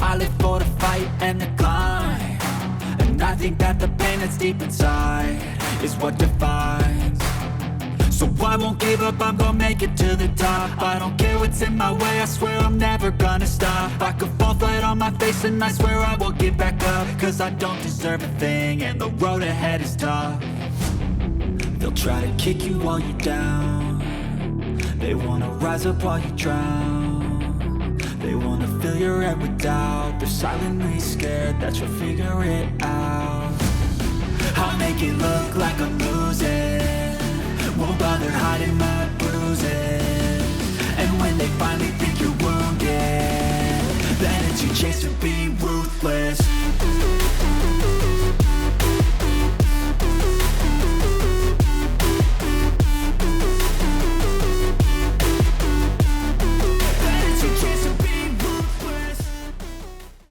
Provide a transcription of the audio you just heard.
I live for the fight and the climb, and I think that the pain that's deep inside is what defines. So I won't give up, I'm gonna make it to the top. I don't care what's in my way, I swear I'm never gonna stop. I could fall flat on my face and I swear I won't get back up, cause I don't deserve a thing and the road ahead is tough. They'll try to kick you while you're down, they wanna rise up while you drown. They wanna fill your head with doubt, they're silently scared that you'll figure it out. I'll make it look like I'm losing, won't bother hiding my bruises. And when they finally think you're wounded, then it's your chance to be ruthless.